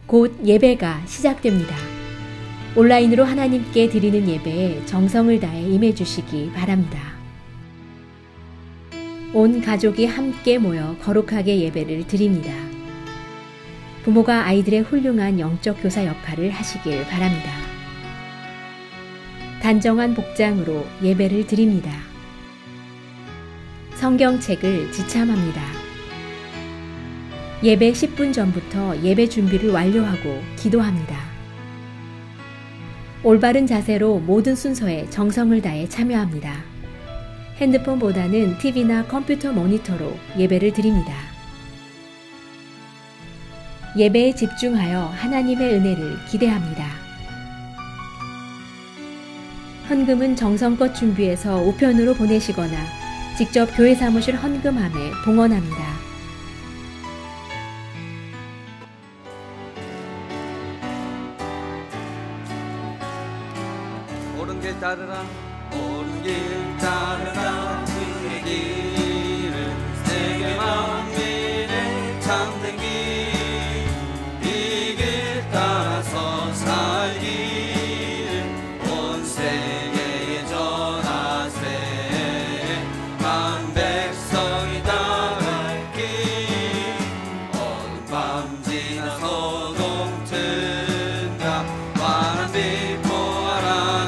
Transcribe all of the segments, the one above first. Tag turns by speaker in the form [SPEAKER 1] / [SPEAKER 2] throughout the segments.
[SPEAKER 1] 곧 예배가 시작됩니다. 온라인으로 하나님께 드리는 예배에 정성을 다해 임해주시기 바랍니다. 온 가족이 함께 모여 거룩하게 예배를 드립니다. 부모가 아이들의 훌륭한 영적 교사 역할을 하시길 바랍니다. 단정한 복장으로 예배를 드립니다. 성경책을 지참합니다. 예배 10분 전부터 예배 준비를 완료하고 기도합니다. 올바른 자세로 모든 순서에 정성을 다해 참여합니다. 핸드폰보다는 TV나 컴퓨터 모니터로 예배를 드립니다. 예배에 집중하여 하나님의 은혜를 기대합니다. 헌금은 정성껏 준비해서 우편으로 보내시거나 직접 교회 사무실 헌금함에 봉헌합니다.
[SPEAKER 2] 옳은 길 따르라 옳은 길 따르라 그의 길을 세계 만민의 참된 길 이 길 따라서 살기를 온 세계에 전하세 만 백성이 따를 길 어느 밤 지나 소동 튼다 환한 빛 보아라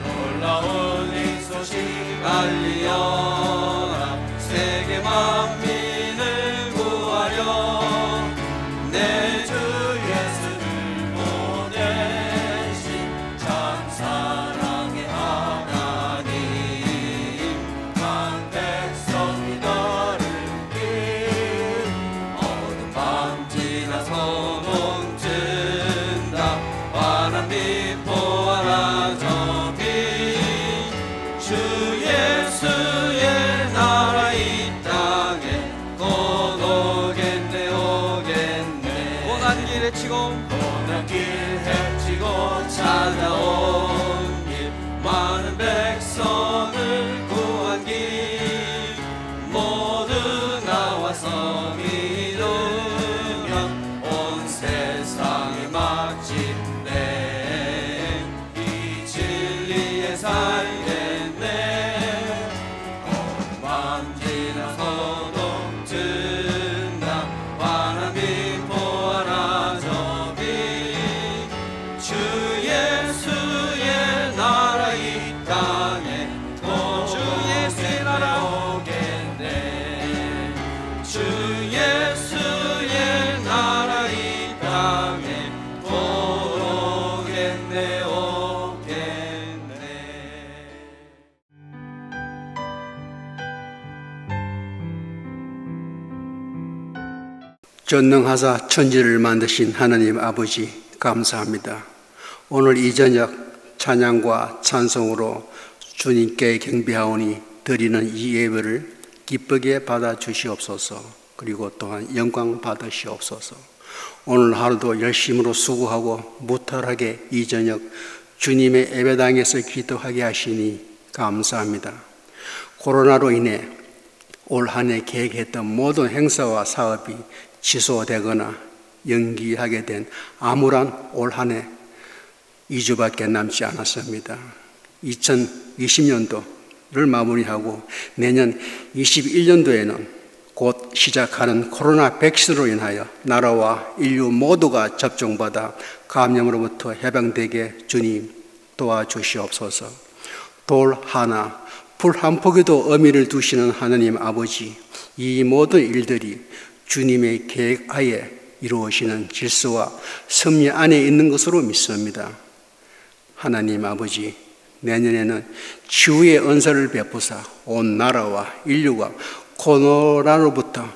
[SPEAKER 2] 놀라운 이 소식 알리어라 세계 만민을 구하려 내 주 예수를 보내신 참 사랑의 하나님 만 백성이 걸을 길 어두운 밤 지나 소동 튼다 환한 빛 보아라 주 예수의 나라 이 땅에 곧 오겠네 오겠네 고난 길 헤치고 찾아온 길 많은 백성을 구한 길 모두 나와서 믿으면 온 세상의 마침내 이 진리의 살게
[SPEAKER 3] 전능하사 천지를 만드신 하나님 아버지 감사합니다. 오늘 이 저녁 찬양과 찬송으로 주님께 경배하오니 드리는 이 예배를 기쁘게 받아주시옵소서. 그리고 또한 영광 받으시옵소서. 오늘 하루도 열심으로 수고하고 무탈하게 이 저녁 주님의 예배당에서 기도하게 하시니 감사합니다. 코로나로 인해 올 한 해 계획했던 모든 행사와 사업이 취소되거나 연기하게 된 암울한 올 한 해 2주밖에 남지 않았습니다. 2020년도를 마무리하고 내년 21년도에는 곧 시작하는 코로나 백신으로 인하여 나라와 인류 모두가 접종받아 감염으로부터 해방되게 주님 도와주시옵소서. 돌 하나, 풀 한 포기도 의미를 두시는 하나님 아버지, 이 모든 일들이 주님의 계획하에 이루어지는 질서와 섭리 안에 있는 것으로 믿습니다. 하나님 아버지, 내년에는 치유의 은사를 베푸사 온 나라와 인류가 코로나로부터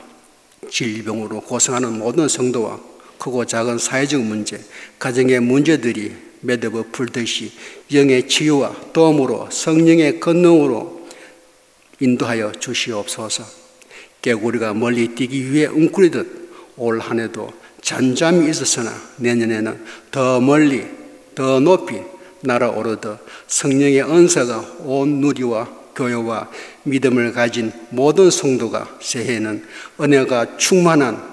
[SPEAKER 3] 질병으로 고생하는 모든 성도와 크고 작은 사회적 문제, 가정의 문제들이 매듭을 풀듯이 영의 치유와 도움으로 성령의 권능으로 인도하여 주시옵소서. 개구리가 멀리 뛰기 위해 웅크리듯 올 한 해도 잠잠히 있었으나 내년에는 더 멀리 더 높이 날아오르듯 성령의 은사가 온 누리와 교회와 믿음을 가진 모든 성도가 새해에는 은혜가 충만한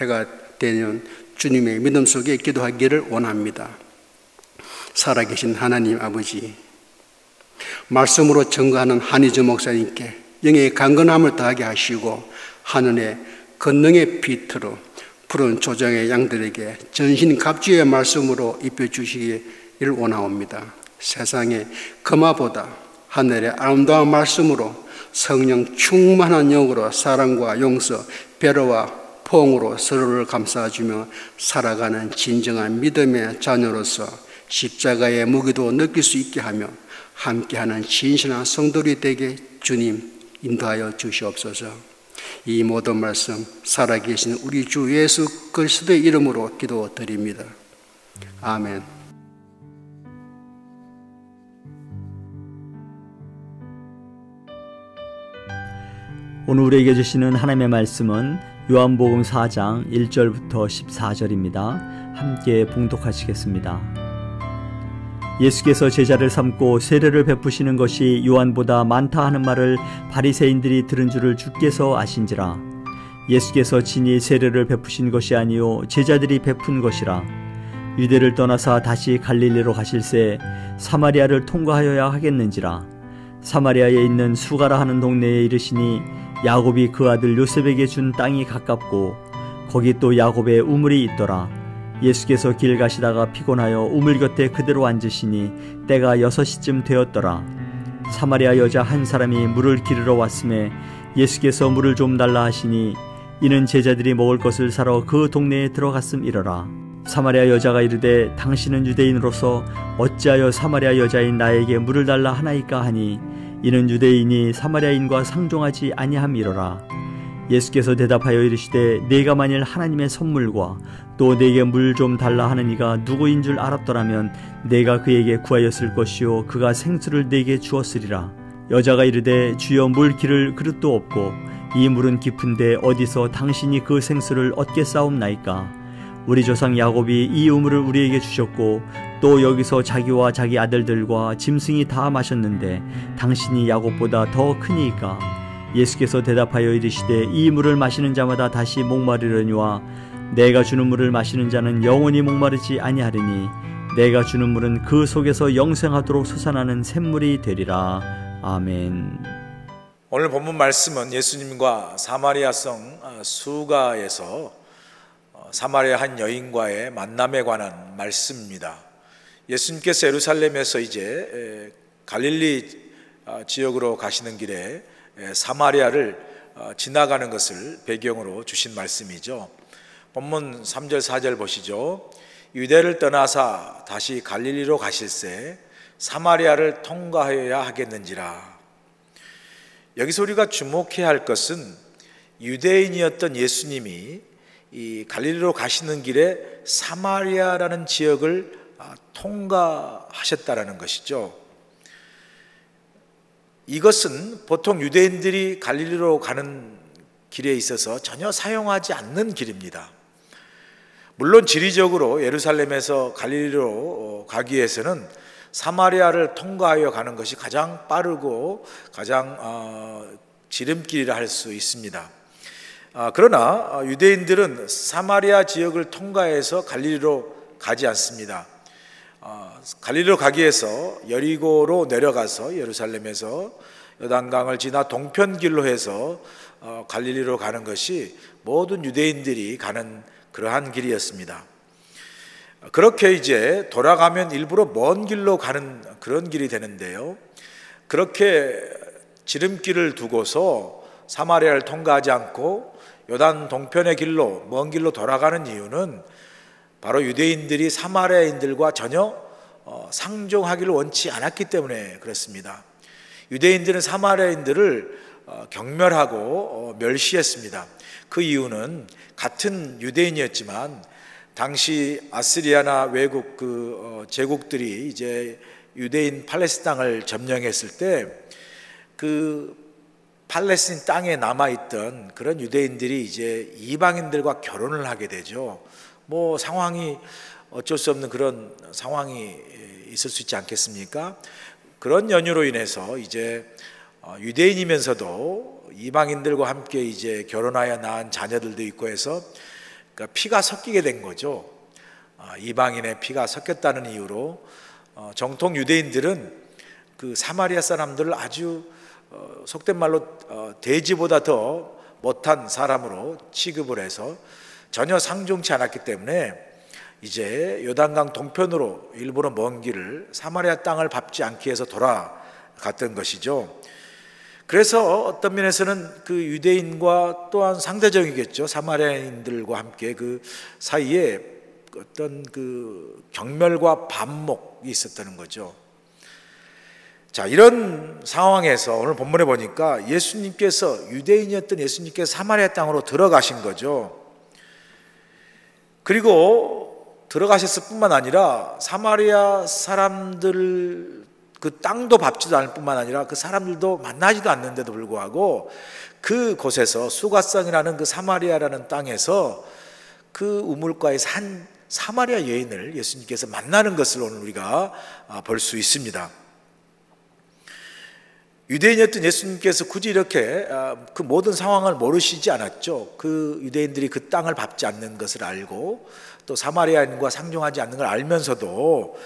[SPEAKER 3] 해가 되는 주님의 믿음 속에 기도하기를 원합니다. 살아계신 하나님 아버지, 말씀으로 증거하는 한희주 목사님께 영의 강건함을 더하게 하시고 하늘의 권능의 빛으로 푸른 조정의 양들에게 전신갑주의 말씀으로 입혀주시기를 원하옵니다. 세상의 금화보다 하늘의 아름다운 말씀으로 성령 충만한 영으로 사랑과 용서, 배려와 포옹으로 서로를 감싸주며 살아가는 진정한 믿음의 자녀로서 십자가의 무게도 느낄 수 있게 하며 함께하는 진실한 성도들이 되게 주님 인도하여 주시옵소서. 이 모든 말씀 살아계신 우리 주 예수 그리스도의 이름으로 기도드립니다. 아멘.
[SPEAKER 4] 오늘 우리에게 주시는 하나님의 말씀은 요한복음 4장 1절부터 14절입니다. 함께 봉독하시겠습니다. 예수께서 제자를 삼고 세례를 베푸시는 것이 요한보다 많다 하는 말을 바리새인들이 들은 줄을 주께서 아신지라. 예수께서 친히 세례를 베푸신 것이 아니요 제자들이 베푼 것이라. 유대를 떠나사 다시 갈릴리로 가실새 사마리아를 통과하여야 하겠는지라. 사마리아에 있는 수가라 하는 동네에 이르시니 야곱이 그 아들 요셉에게 준 땅이 가깝고 거기 또 야곱의 우물이 있더라. 예수께서 길 가시다가 피곤하여 우물 곁에 그대로 앉으시니 때가 6시쯤 되었더라. 사마리아 여자 한 사람이 물을 기르러 왔음에 예수께서 물을 좀 달라 하시니 이는 제자들이 먹을 것을 사러 그 동네에 들어갔음이러라. 사마리아 여자가 이르되 당신은 유대인으로서 어찌하여 사마리아 여자인 나에게 물을 달라 하나이까 하니 이는 유대인이 사마리아인과 상종하지 아니함이로라. 예수께서 대답하여 이르시되 내가 만일 하나님의 선물과 또 내게 물 좀 달라 하는 이가 누구인 줄 알았더라면 내가 그에게 구하였을 것이요 그가 생수를 내게 주었으리라. 여자가 이르되 주여 물 기를 그릇도 없고 이 물은 깊은데 어디서 당신이 그 생수를 얻겠사옵나이까. 우리 조상 야곱이 이 우물을 우리에게 주셨고 또 여기서 자기와 자기 아들들과 짐승이 다 마셨는데 당신이 야곱보다 더 크니이까. 예수께서 대답하여 이르시되 이 물을 마시는 자마다 다시 목마르려니와 내가 주는 물을 마시는 자는 영원히 목마르지 아니하리니 내가 주는 물은 그 속에서 영생하도록 솟아나는 샘물이 되리라. 아멘.
[SPEAKER 5] 오늘 본문 말씀은 예수님과 사마리아성 수가에서 사마리아 한 여인과의 만남에 관한 말씀입니다. 예수님께서 예루살렘에서 이제 갈릴리 지역으로 가시는 길에 사마리아를 지나가는 것을 배경으로 주신 말씀이죠. 본문 3절 4절 보시죠. 유대를 떠나사 다시 갈릴리로 가실새 사마리아를 통과하여야 하겠는지라. 여기서 우리가 주목해야 할 것은 유대인이었던 예수님이 이 갈릴리로 가시는 길에 사마리아라는 지역을 통과하셨다라는 것이죠. 이것은 보통 유대인들이 갈릴리로 가는 길에 있어서 전혀 사용하지 않는 길입니다. 물론 지리적으로 예루살렘에서 갈릴리로 가기 위해서는 사마리아를 통과하여 가는 것이 가장 빠르고 가장 지름길이라 할 수 있습니다. 그러나 유대인들은 사마리아 지역을 통과해서 갈릴리로 가지 않습니다. 갈릴리로 가기 위해서 여리고로 내려가서 예루살렘에서 요단강을 지나 동편길로 해서 갈릴리로 가는 것이 모든 유대인들이 가는 그러한 길이었습니다. 그렇게 이제 돌아가면 일부러 먼 길로 가는 그런 길이 되는데요, 그렇게 지름길을 두고서 사마리아를 통과하지 않고 요단 동편의 길로, 먼 길로 돌아가는 이유는 바로 유대인들이 사마리아인들과 전혀 상종하기를 원치 않았기 때문에 그렇습니다. 유대인들은 사마리아인들을 경멸하고 멸시했습니다. 그 이유는 같은 유대인이었지만 당시 아스리아나 외국 제국들이 이제 유대인 팔레스틴 땅을 점령했을 때 그 팔레스틴 땅에 남아있던 그런 유대인들이 이제 이방인들과 결혼을 하게 되죠. 뭐 상황이 어쩔 수 없는 그런 상황이 있을 수 있지 않겠습니까? 그런 연유로 인해서 이제 유대인이면서도 이방인들과 함께 이제 결혼하여 낳은 자녀들도 있고 해서 그러니까 피가 섞이게 된 거죠. 이방인의 피가 섞였다는 이유로 정통 유대인들은 그 사마리아 사람들을 아주 속된 말로 돼지보다 더 못한 사람으로 취급을 해서 전혀 상종치 않았기 때문에 이제 요단강 동편으로 일부러 먼 길을 사마리아 땅을 밟지 않기 위해서 돌아갔던 것이죠. 그래서 어떤 면에서는 그 유대인과 또한 상대적이겠죠. 사마리아인들과 함께 그 사이에 어떤 그 경멸과 반목이 있었다는 거죠. 자, 이런 상황에서 오늘 본문에 보니까 예수님께서, 유대인이었던 예수님께서 사마리아 땅으로 들어가신 거죠. 그리고 들어가셨을 뿐만 아니라 사마리아 사람들 그 땅도 밟지도 않을 뿐만 아니라 그 사람들도 만나지도 않는데도 불구하고 그곳에서 수가성이라는 그 사마리아라는 땅에서 그 우물가에 산 사마리아 여인을 예수님께서 만나는 것을 오늘 우리가 볼 수 있습니다. 유대인이었던 예수님께서 굳이 이렇게 그 모든 상황을 모르시지 않았죠. 그 유대인들이 그 땅을 밟지 않는 것을 알고 또 사마리아인과 상종하지 않는 걸 알면서도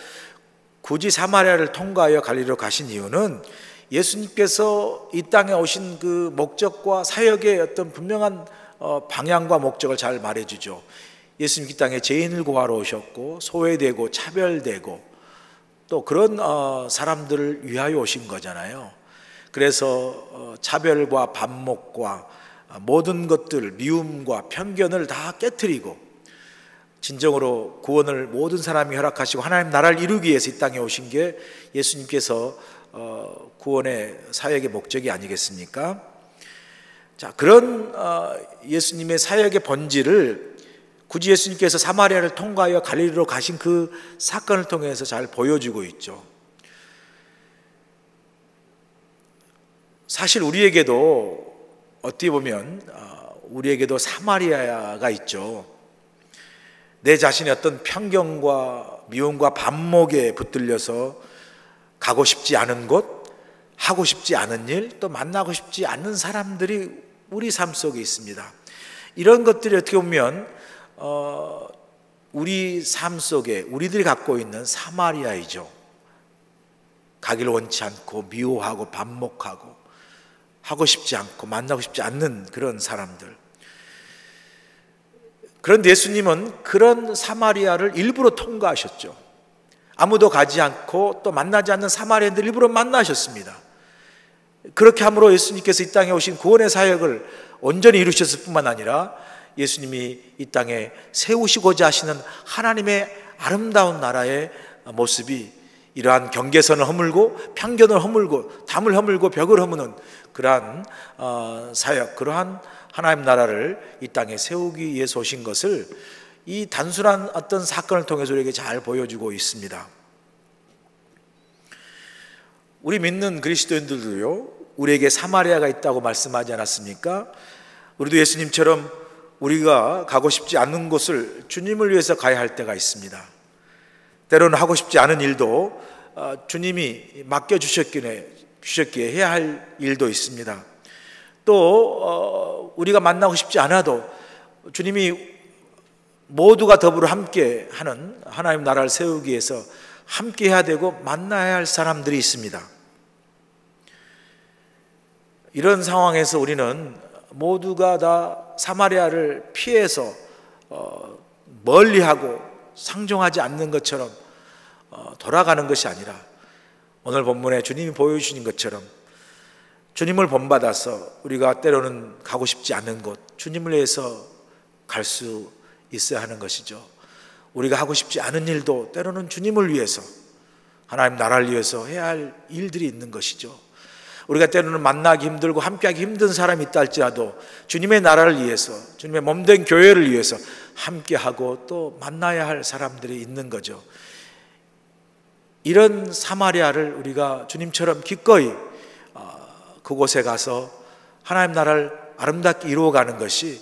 [SPEAKER 5] 굳이 사마리아를 통과하여 갈릴리로 가신 이유는 예수님께서 이 땅에 오신 그 목적과 사역의 어떤 분명한 방향과 목적을 잘 말해주죠. 예수님 이 땅에 죄인을 구하러 오셨고 소외되고 차별되고 또 그런 사람들을 위하여 오신 거잖아요. 그래서 차별과 반목과 모든 것들, 미움과 편견을 다 깨트리고 진정으로 구원을 모든 사람이 허락하시고 하나님 나라를 이루기 위해서 이 땅에 오신 게 예수님께서 구원의 사역의 목적이 아니겠습니까? 자, 그런 예수님의 사역의 본질을 굳이 예수님께서 사마리아를 통과하여 갈릴리로 가신 그 사건을 통해서 잘 보여주고 있죠. 사실 우리에게도 어떻게 보면 우리에게도 사마리아가 있죠. 내 자신의 어떤 편견과 미움과 반목에 붙들려서 가고 싶지 않은 곳, 하고 싶지 않은 일, 또 만나고 싶지 않은 사람들이 우리 삶 속에 있습니다. 이런 것들이 어떻게 보면 우리 삶 속에 우리들이 갖고 있는 사마리아이죠. 가기를 원치 않고 미워하고 반목하고 하고 싶지 않고 만나고 싶지 않는 그런 사람들. 그런데 예수님은 그런 사마리아를 일부러 통과하셨죠. 아무도 가지 않고 또 만나지 않는 사마리아인들 일부러 만나셨습니다. 그렇게 함으로 예수님께서 이 땅에 오신 구원의 사역을 온전히 이루셨을 뿐만 아니라 예수님이 이 땅에 세우시고자 하시는 하나님의 아름다운 나라의 모습이 이러한 경계선을 허물고 편견을 허물고 담을 허물고 벽을 허무는 그러한 사역, 그러한 하나님 나라를 이 땅에 세우기 위해서 오신 것을 이 단순한 어떤 사건을 통해서 우리에게 잘 보여주고 있습니다. 우리 믿는 그리스도인들도요, 우리에게 사마리아가 있다고 말씀하지 않았습니까? 우리도 예수님처럼 우리가 가고 싶지 않은 곳을 주님을 위해서 가야 할 때가 있습니다. 때로는 하고 싶지 않은 일도 주님이 맡겨주셨기에 해야 할 일도 있습니다. 또 우리가 만나고 싶지 않아도 주님이 모두가 더불어 함께 하는 하나님 나라를 세우기 위해서 함께 해야 되고 만나야 할 사람들이 있습니다. 이런 상황에서 우리는 모두가 다 사마리아를 피해서 멀리하고 상종하지 않는 것처럼 돌아가는 것이 아니라 오늘 본문에 주님이 보여주신 것처럼 주님을 본받아서 우리가 때로는 가고 싶지 않은 곳, 주님을 위해서 갈 수 있어야 하는 것이죠. 우리가 하고 싶지 않은 일도 때로는 주님을 위해서, 하나님 나라를 위해서 해야 할 일들이 있는 것이죠. 우리가 때로는 만나기 힘들고 함께하기 힘든 사람이 있다 할지라도 주님의 나라를 위해서, 주님의 몸된 교회를 위해서 함께하고 또 만나야 할 사람들이 있는 거죠. 이런 사마리아를 우리가 주님처럼 기꺼이 그곳에 가서 하나님 나라를 아름답게 이루어가는 것이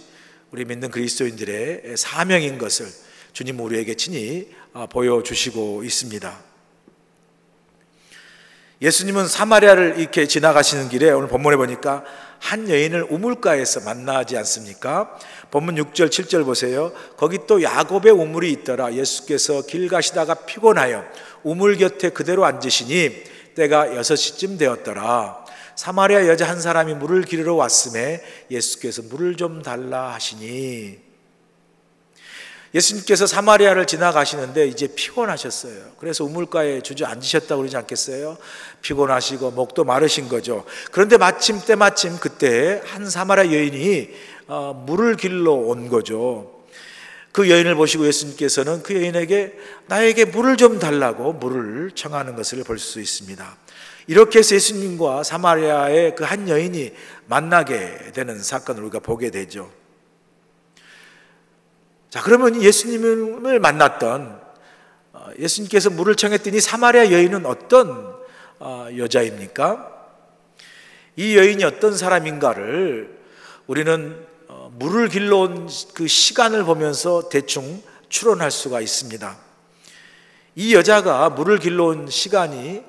[SPEAKER 5] 우리 믿는 그리스도인들의 사명인 것을 주님 우리에게 친히 보여주시고 있습니다. 예수님은 사마리아를 이렇게 지나가시는 길에 오늘 본문에 보니까 한 여인을 우물가에서 만나지 않습니까? 본문 6절 7절 보세요. 거기 또 야곱의 우물이 있더라. 예수께서 길 가시다가 피곤하여 우물 곁에 그대로 앉으시니 때가 6시쯤 되었더라. 사마리아 여자 한 사람이 물을 기르러 왔음에 예수께서 물을 좀 달라 하시니, 예수님께서 사마리아를 지나가시는데 이제 피곤하셨어요. 그래서 우물가에 주저앉으셨다고 그러지 않겠어요? 피곤하시고 목도 마르신 거죠. 그런데 때마침 그때 한 사마리아 여인이 물을 길러 온 거죠. 그 여인을 보시고 예수님께서는 그 여인에게 나에게 물을 좀 달라고 물을 청하는 것을 볼 수 있습니다. 이렇게 해서 예수님과 사마리아의 그 한 여인이 만나게 되는 사건을 우리가 보게 되죠. 자, 그러면 예수님을 만났던, 예수님께서 물을 청했더니 사마리아 여인은 어떤 여자입니까? 이 여인이 어떤 사람인가를 우리는 물을 길러온 그 시간을 보면서 대충 추론할 수가 있습니다. 이 여자가 물을 길러온 시간이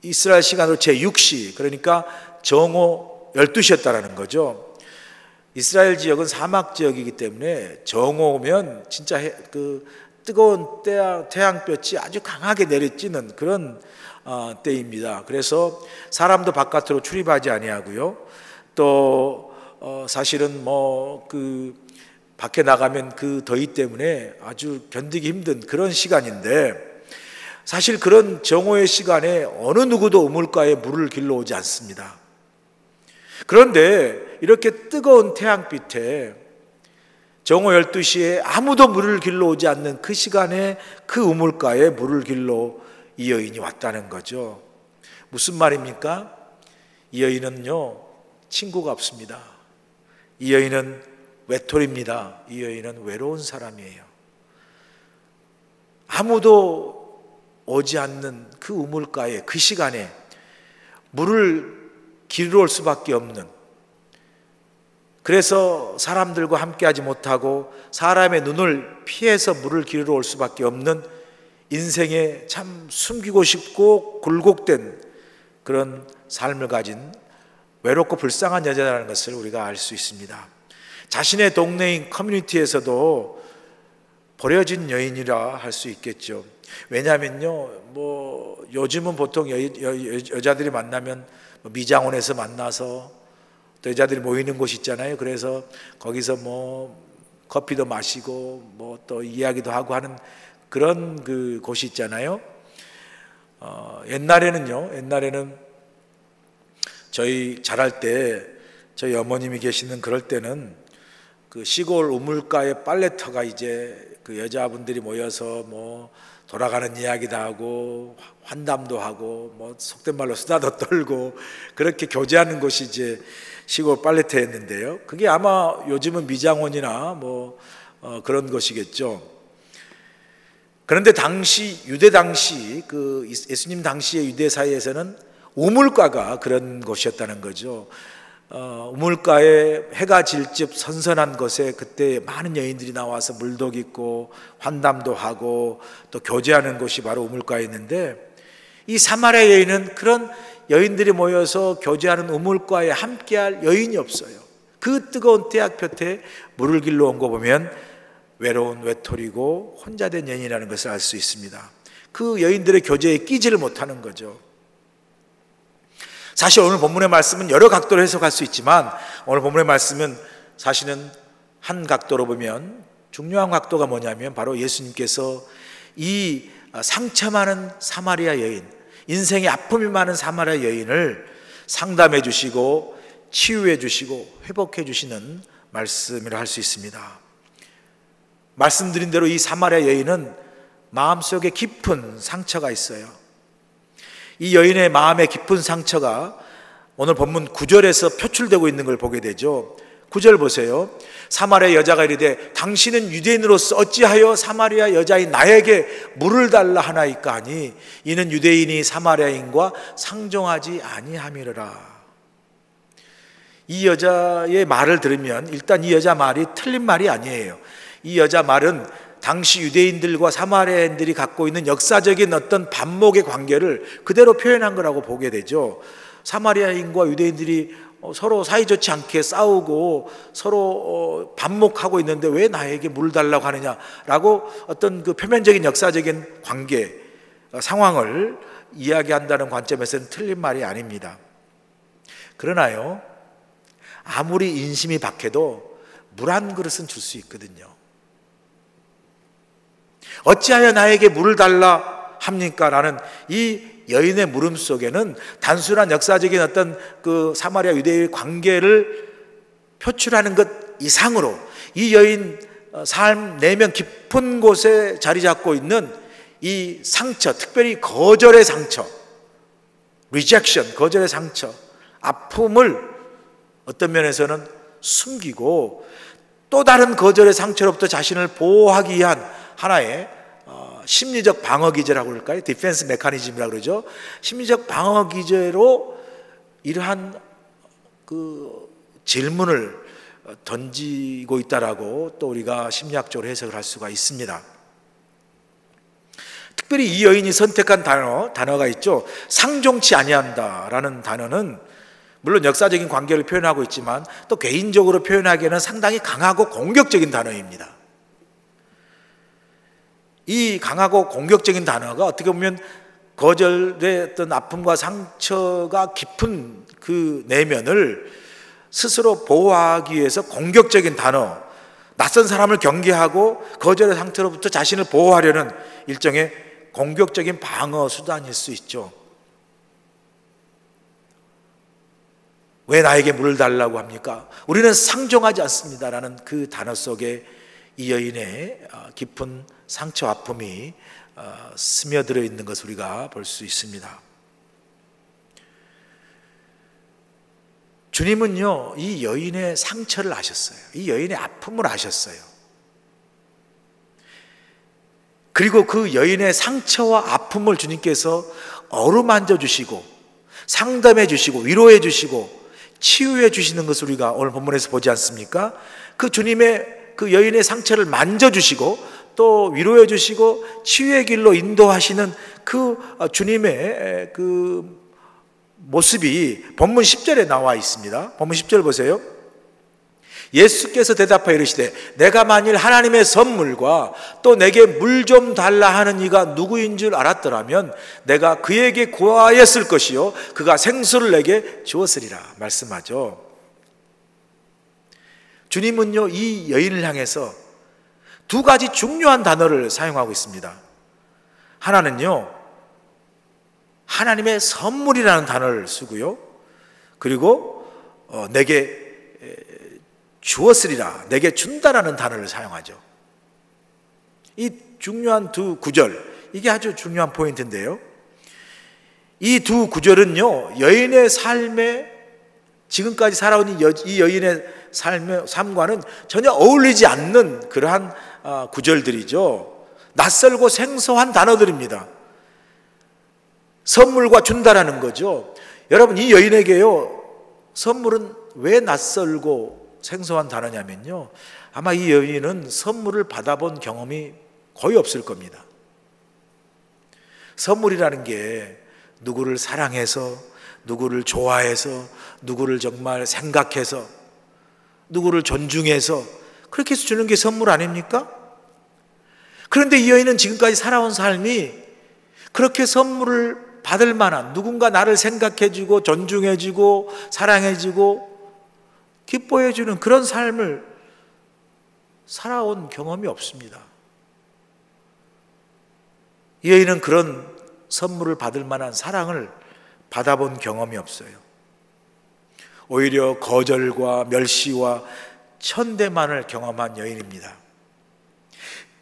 [SPEAKER 5] 이스라엘 시간으로 제6시, 그러니까 정오 12시였다라는 거죠. 이스라엘 지역은 사막 지역이기 때문에 정오면 진짜 그 뜨거운 태양볕이 아주 강하게 내리쬐는 그런 때입니다. 그래서 사람도 바깥으로 출입하지 아니하고요. 또 사실은 그 밖에 나가면 그 더위 때문에 아주 견디기 힘든 그런 시간인데, 사실 그런 정오의 시간에 어느 누구도 우물가에 물을 길러 오지 않습니다. 그런데 이렇게 뜨거운 태양빛에 정오 12시에 아무도 물을 길러 오지 않는 그 시간에 그 우물가에 물을 길러 이 여인이 왔다는 거죠. 무슨 말입니까? 이 여인은요, 친구가 없습니다. 이 여인은 외톨입니다. 이 여인은 외로운 사람이에요. 아무도 오지 않는 그 우물가에 그 시간에 물을 길러 올 수밖에 없는, 그래서 사람들과 함께하지 못하고 사람의 눈을 피해서 물을 길러 올 수밖에 없는 인생에 참 숨기고 싶고 굴곡된 그런 삶을 가진 외롭고 불쌍한 여자라는 것을 우리가 알 수 있습니다. 자신의 동네인 커뮤니티에서도 버려진 여인이라 할 수 있겠죠. 왜냐하면요, 요즘은 보통 여자들이 만나면 미장원에서 만나서 또 여자들이 모이는 곳이 있잖아요. 그래서 거기서 커피도 마시고 또 이야기도 하고 하는 그런 그 곳이 있잖아요. 옛날에는 저희 자랄 때 저희 어머님이 계시는 그럴 때는 그 시골 우물가에 빨래터가 이제 그 여자분들이 모여서 돌아가는 이야기도 하고 환담도 하고 속된 말로 수다도 떨고 그렇게 교제하는 곳이 이제 시골 빨래터였는데요. 그게 아마 요즘은 미장원이나 그런 것이겠죠. 그런데 유대 당시 그 예수님 당시의 유대 사회에서는 우물가가 그런 곳이었다는 거죠. 우물가에 해가 질 즉 선선한 곳에 그때 많은 여인들이 나와서 물도 깃고 환담도 하고 또 교제하는 곳이 바로 우물가였는데, 이 사마리아 여인은 그런 여인들이 모여서 교제하는 우물가에 함께할 여인이 없어요. 그 뜨거운 태양볕에 물을 길러 온 거 보면 외로운 외톨이고 혼자 된 여인이라는 것을 알 수 있습니다. 그 여인들의 교제에 끼지를 못하는 거죠. 사실 오늘 본문의 말씀은 여러 각도로 해석할 수 있지만, 오늘 본문의 말씀은 사실은 한 각도로 보면 중요한 각도가 뭐냐면 바로 예수님께서 이 상처 많은 사마리아 여인, 인생의 아픔이 많은 사마리아 여인을 상담해 주시고 치유해 주시고 회복해 주시는 말씀이라 할 수 있습니다. 말씀드린 대로 이 사마리아 여인은 마음속에 깊은 상처가 있어요. 이 여인의 마음에 깊은 상처가 오늘 본문 9절에서 표출되고 있는 걸 보게 되죠. 9절 보세요. 사마리아 여자가 이르되 당신은 유대인으로서 어찌하여 사마리아 여자인 나에게 물을 달라 하나이까 하니 이는 유대인이 사마리아인과 상종하지 아니함이라. 이 여자의 말을 들으면 일단 이 여자 말이 틀린 말이 아니에요. 이 여자 말은 당시 유대인들과 사마리아인들이 갖고 있는 역사적인 어떤 반목의 관계를 그대로 표현한 거라고 보게 되죠. 사마리아인과 유대인들이 서로 사이좋지 않게 싸우고 서로 반목하고 있는데 왜 나에게 물 달라고 하느냐라고 어떤 그 표면적인 역사적인 관계 상황을 이야기한다는 관점에서는 틀린 말이 아닙니다. 그러나요, 아무리 인심이 박해도 물 한 그릇은 줄 수 있거든요. 어찌하여 나에게 물을 달라 합니까? 라는 이 여인의 물음 속에는 단순한 역사적인 어떤 그 사마리아 유대의 관계를 표출하는 것 이상으로 이 여인 삶 내면 깊은 곳에 자리 잡고 있는 이 상처, 특별히 거절의 상처, rejection, 거절의 상처, 아픔을 어떤 면에서는 숨기고 또 다른 거절의 상처로부터 자신을 보호하기 위한 하나의 심리적 방어 기제라고 그럴까요? 디펜스 메커니즘이라고 그러죠. 심리적 방어 기제로 이러한 그 질문을 던지고 있다라고 또 우리가 심리학적으로 해석을 할 수가 있습니다. 특별히 이 여인이 선택한 단어가 있죠. 상종치 아니한다라는 단어는 물론 역사적인 관계를 표현하고 있지만 또 개인적으로 표현하기에는 상당히 강하고 공격적인 단어입니다. 이 강하고 공격적인 단어가 어떻게 보면 거절의 어떤 아픔과 상처가 깊은 그 내면을 스스로 보호하기 위해서 공격적인 단어, 낯선 사람을 경계하고 거절의 상처로부터 자신을 보호하려는 일종의 공격적인 방어 수단일 수 있죠. 왜 나에게 물을 달라고 합니까? 우리는 상종하지 않습니다라는 그 단어 속에 이 여인의 깊은 상처 아픔이 스며들어 있는 것을 우리가 볼 수 있습니다. 주님은요, 이 여인의 상처를 아셨어요. 이 여인의 아픔을 아셨어요. 그리고 그 여인의 상처와 아픔을 주님께서 어루만져 주시고 상담해 주시고 위로해 주시고 치유해 주시는 것을 우리가 오늘 본문에서 보지 않습니까? 그 주님의 그 여인의 상처를 만져주시고 또 위로해 주시고 치유의 길로 인도하시는 그 주님의 그 모습이 본문 10절에 나와 있습니다. 본문 10절 보세요. 예수께서 대답하여 이르시되 내가 만일 하나님의 선물과 또 내게 물 좀 달라 하는 이가 누구인 줄 알았더라면 내가 그에게 구하였을 것이요 그가 생수를 내게 주었으리라 말씀하죠. 주님은요, 이 여인을 향해서 두 가지 중요한 단어를 사용하고 있습니다. 하나는요, 하나님의 선물이라는 단어를 쓰고요. 그리고 내게 주었으리라, 내게 준다라는 단어를 사용하죠. 이 중요한 두 구절, 이게 아주 중요한 포인트인데요. 이 두 구절은요, 여인의 삶에 지금까지 살아온 이 여인의 삶과는 전혀 어울리지 않는 그러한 구절들이죠. 낯설고 생소한 단어들입니다. 선물과 준다라는 거죠. 여러분, 이 여인에게요, 선물은 왜 낯설고 생소한 단어냐면요, 아마 이 여인은 선물을 받아본 경험이 거의 없을 겁니다. 선물이라는 게 누구를 사랑해서, 누구를 좋아해서, 누구를 정말 생각해서, 누구를 존중해서 그렇게 해서 주는 게 선물 아닙니까? 그런데 이 여인은 지금까지 살아온 삶이 그렇게 선물을 받을 만한, 누군가 나를 생각해주고 존중해주고 사랑해주고 기뻐해주는 그런 삶을 살아온 경험이 없습니다. 이 여인은 그런 선물을 받을 만한 사랑을 받아본 경험이 없어요. 오히려 거절과 멸시와 천대만을 경험한 여인입니다.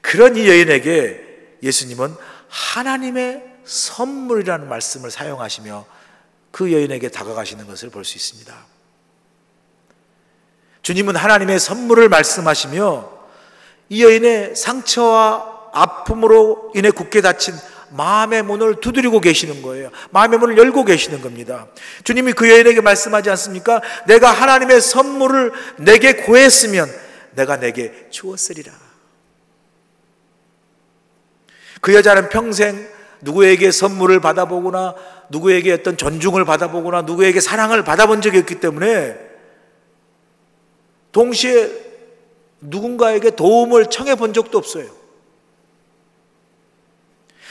[SPEAKER 5] 그런 이 여인에게 예수님은 하나님의 선물이라는 말씀을 사용하시며 그 여인에게 다가가시는 것을 볼 수 있습니다. 주님은 하나님의 선물을 말씀하시며 이 여인의 상처와 아픔으로 인해 굳게 닫힌 마음의 문을 두드리고 계시는 거예요. 마음의 문을 열고 계시는 겁니다. 주님이 그 여인에게 말씀하지 않습니까? 내가 하나님의 선물을 내게 구했으면 내가 내게 주었으리라. 그 여자는 평생 누구에게 선물을 받아보거나 누구에게 어떤 존중을 받아보거나 누구에게 사랑을 받아본 적이 없기 때문에 동시에 누군가에게 도움을 청해 본 적도 없어요.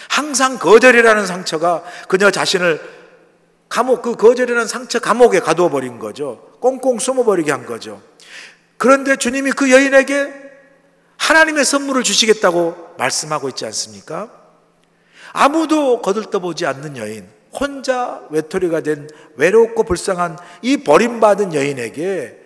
[SPEAKER 5] 항상 거절이라는 상처가 그녀 자신을 그 거절이라는 상처 감옥에 가두어 버린 거죠. 꽁꽁 숨어버리게 한 거죠. 그런데 주님이 그 여인에게 하나님의 선물을 주시겠다고 말씀하고 있지 않습니까? 아무도 거들떠보지 않는 여인, 혼자 외톨이가 된 외롭고 불쌍한 이 버림받은 여인에게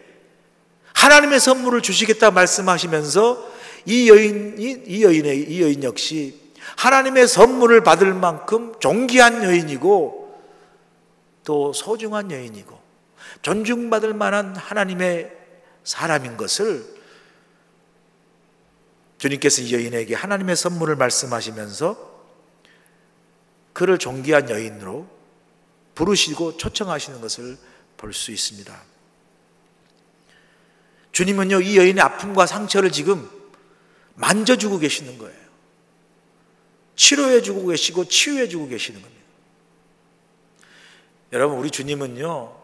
[SPEAKER 5] 하나님의 선물을 주시겠다고 말씀하시면서 이 여인 역시 하나님의 선물을 받을 만큼 존귀한 여인이고 또 소중한 여인이고 존중받을 만한 하나님의 사람인 것을 주님께서 이 여인에게 하나님의 선물을 말씀하시면서 그를 존귀한 여인으로 부르시고 초청하시는 것을 볼 수 있습니다. 주님은요, 이 여인의 아픔과 상처를 지금 만져주고 계시는 거예요. 치료해주고 계시고 치유해주고 계시는 겁니다. 여러분, 우리 주님은요,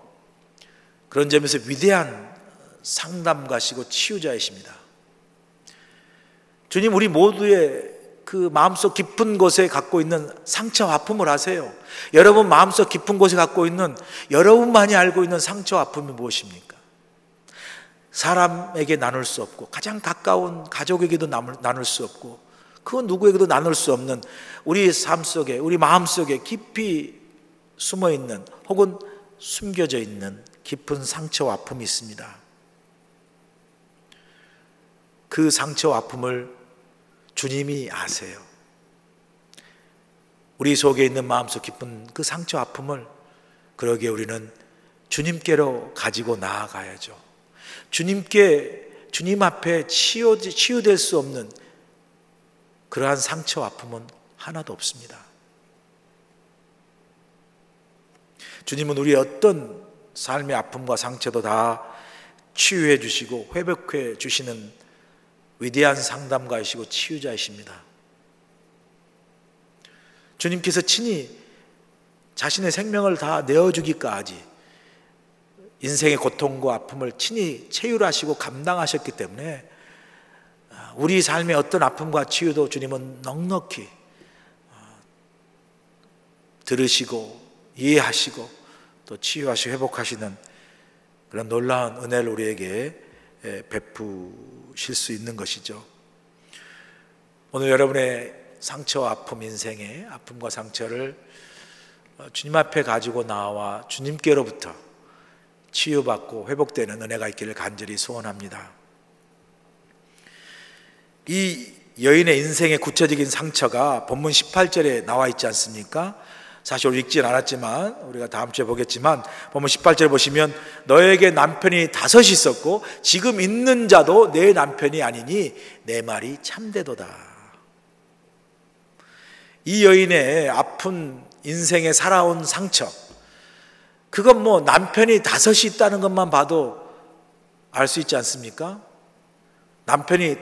[SPEAKER 5] 그런 점에서 위대한 상담가시고 치유자이십니다. 주님, 우리 모두의 그 마음속 깊은 곳에 갖고 있는 상처와 아픔을 아세요. 여러분 마음속 깊은 곳에 갖고 있는, 여러분만이 알고 있는 상처와 아픔이 무엇입니까? 사람에게 나눌 수 없고, 가장 가까운 가족에게도 나눌 수 없고, 그건 누구에게도 나눌 수 없는 우리 삶 속에, 우리 마음 속에 깊이 숨어 있는 혹은 숨겨져 있는 깊은 상처와 아픔이 있습니다. 그 상처와 아픔을 주님이 아세요. 우리 속에 있는 마음속 깊은 그 상처와 아픔을, 그러기에 우리는 주님께로 가지고 나아가야죠. 주님 앞에 치유될 수 없는 그러한 상처와 아픔은 하나도 없습니다. 주님은 우리의 어떤 삶의 아픔과 상처도 다 치유해 주시고 회복해 주시는 위대한 상담가이시고 치유자이십니다. 주님께서 친히 자신의 생명을 다 내어주기까지 인생의 고통과 아픔을 친히 체휼하시고 감당하셨기 때문에 우리 삶의 어떤 아픔과 치유도 주님은 넉넉히 들으시고 이해하시고 또 치유하시고 회복하시는 그런 놀라운 은혜를 우리에게 베푸실 수 있는 것이죠. 오늘 여러분의 상처와 아픔, 인생의 아픔과 상처를 주님 앞에 가지고 나와 주님께로부터 치유받고 회복되는 은혜가 있기를 간절히 소원합니다. 이 여인의 인생의 구체적인 상처가 본문 18절에 나와 있지 않습니까? 사실 읽진 않았지만 우리가 다음 주에 보겠지만 본문 18절 보시면 너에게 남편이 5 있었고 지금 있는 자도 내 남편이 아니니 내 말이 참되도다. 이 여인의 아픈 인생에 살아온 상처, 그건 뭐 남편이 5 있다는 것만 봐도 알 수 있지 않습니까? 남편이 5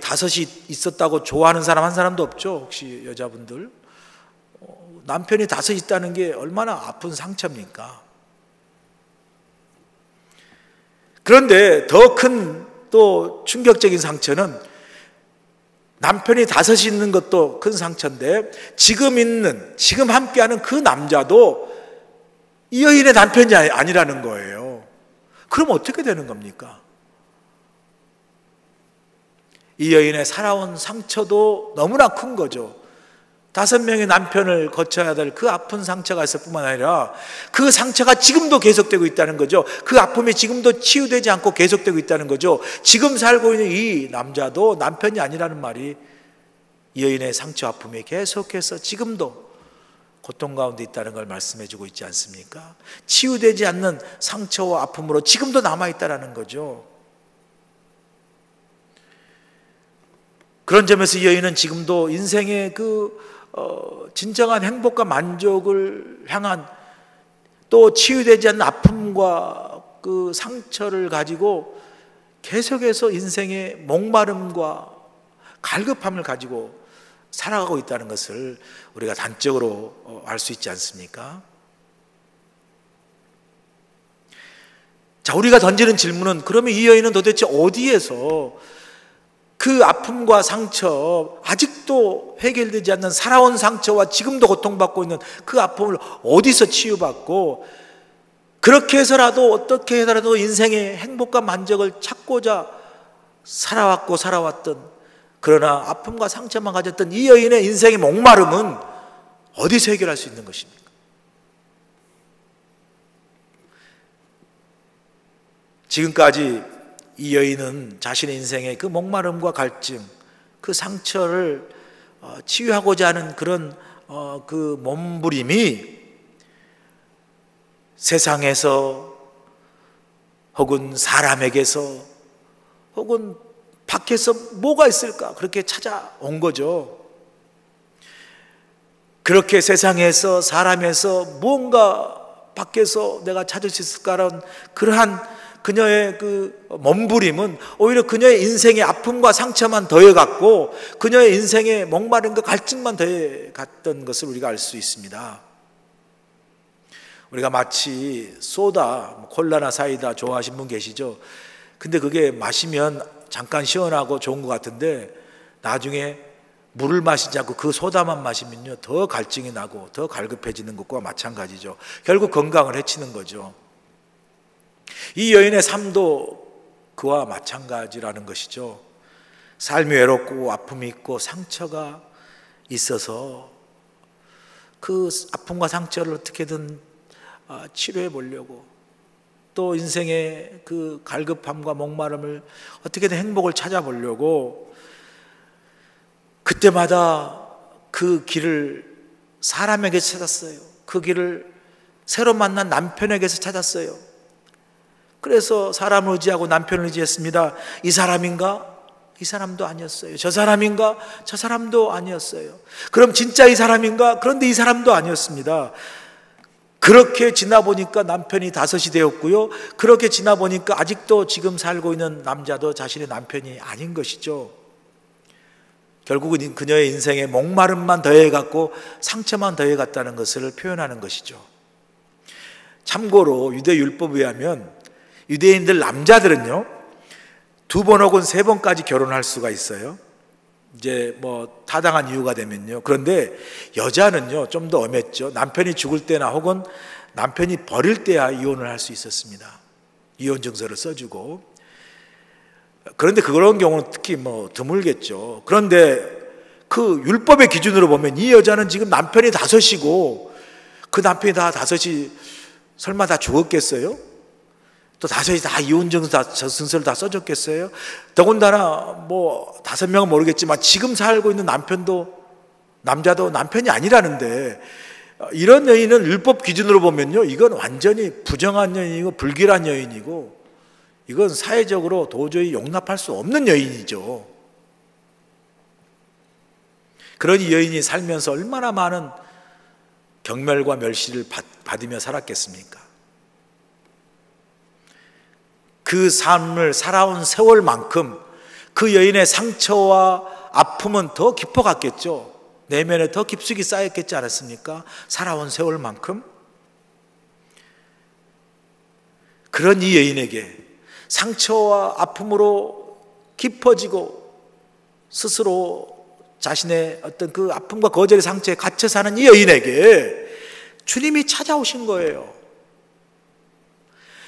[SPEAKER 5] 있었다고 좋아하는 사람 한 사람도 없죠. 혹시 여자분들 남편이 5 있다는 게 얼마나 아픈 상처입니까? 그런데 더 큰 또 충격적인 상처는 남편이 5 있는 것도 큰 상처인데 지금 함께하는 그 남자도 이 여인의 남편이 아니라는 거예요. 그럼 어떻게 되는 겁니까? 이 여인의 살아온 상처도 너무나 큰 거죠. 5명의 남편을 거쳐야 될 그 아픈 상처가 있을 뿐만 아니라 그 상처가 지금도 계속되고 있다는 거죠. 그 아픔이 지금도 치유되지 않고 계속되고 있다는 거죠. 지금 살고 있는 이 남자도 남편이 아니라는 말이 이 여인의 상처 아픔이 계속해서 지금도 고통 가운데 있다는 걸 말씀해 주고 있지 않습니까? 치유되지 않는 상처와 아픔으로 지금도 남아있다는 거죠. 그런 점에서 이 여인은 지금도 인생의 진정한 행복과 만족을 향한 또 치유되지 않는 아픔과 그 상처를 가지고 계속해서 인생의 목마름과 갈급함을 가지고 살아가고 있다는 것을 우리가 단적으로 알 수 있지 않습니까? 자, 우리가 던지는 질문은 그러면 이 여인은 도대체 어디에서 그 아픔과 상처, 아직도 해결되지 않는 살아온 상처와 지금도 고통받고 있는 그 아픔을 어디서 치유받고 그렇게 해서라도 어떻게 해서라도 인생의 행복과 만족을 찾고자 살아왔던 그러나 아픔과 상처만 가졌던 이 여인의 인생의 목마름은 어디서 해결할 수 있는 것입니까? 지금까지 이 여인은 자신의 인생의 그 목마름과 갈증, 그 상처를 치유하고자 하는 그런 그 몸부림이 세상에서 혹은 사람에게서 혹은 밖에서 뭐가 있을까 그렇게 찾아온 거죠. 그렇게 세상에서 사람에서 무언가 밖에서 내가 찾을 수 있을까라는 그러한 그녀의 그 몸부림은 오히려 그녀의 인생의 아픔과 상처만 더해갔고 그녀의 인생의 목마름과 갈증만 더해갔던 것을 우리가 알 수 있습니다. 우리가 마치 소다, 콜라나 사이다 좋아하시는 분 계시죠? 근데 그게 마시면 잠깐 시원하고 좋은 것 같은데 나중에 물을 마시지 않고 그 소다만 마시면요 더 갈증이 나고 더 갈급해지는 것과 마찬가지죠. 결국 건강을 해치는 거죠. 이 여인의 삶도 그와 마찬가지라는 것이죠. 삶이 외롭고 아픔이 있고 상처가 있어서 그 아픔과 상처를 어떻게든 치료해 보려고 또 인생의 그 갈급함과 목마름을 어떻게든 행복을 찾아보려고 그때마다 그 길을 사람에게서 찾았어요. 그 길을 새로 만난 남편에게서 찾았어요. 그래서 사람을 의지하고 남편을 의지했습니다. 이 사람인가? 이 사람도 아니었어요. 저 사람인가? 저 사람도 아니었어요. 그럼 진짜 이 사람인가? 그런데 이 사람도 아니었습니다. 그렇게 지나 보니까 남편이 5이 되었고요. 그렇게 지나 보니까 아직도 지금 살고 있는 남자도 자신의 남편이 아닌 것이죠. 결국은 그녀의 인생에 목마름만 더해갔고 상처만 더해갔다는 것을 표현하는 것이죠. 참고로 유대 율법에 의하면 유대인들 남자들은요 2번 혹은 3번까지 결혼할 수가 있어요. 이제 뭐 타당한 이유가 되면요. 그런데 여자는요 좀 더 엄했죠. 남편이 죽을 때나 혹은 남편이 버릴 때야 이혼을 할 수 있었습니다. 이혼 증서를 써주고. 그런데 그런 경우는 특히 뭐 드물겠죠. 그런데 그 율법의 기준으로 보면 이 여자는 지금 남편이 5이고 그 남편이 다 5이 설마 다 죽었겠어요? 또 5이 다 이혼 증서를 다 써줬겠어요? 더군다나 뭐 5명은 모르겠지만 지금 살고 있는 남자도 남편이 아니라는데 이런 여인은 율법 기준으로 보면요 이건 완전히 부정한 여인이고 불길한 여인이고 이건 사회적으로 도저히 용납할 수 없는 여인이죠. 그런 이 여인이 살면서 얼마나 많은 경멸과 멸시를 받으며 살았겠습니까? 그 삶을 살아온 세월만큼 그 여인의 상처와 아픔은 더 깊어갔겠죠. 내면에 더 깊숙이 쌓였겠지 않았습니까? 살아온 세월만큼. 그런 이 여인에게 상처와 아픔으로 깊어지고 스스로 자신의 어떤 그 아픔과 거절의 상처에 갇혀 사는 이 여인에게 주님이 찾아오신 거예요.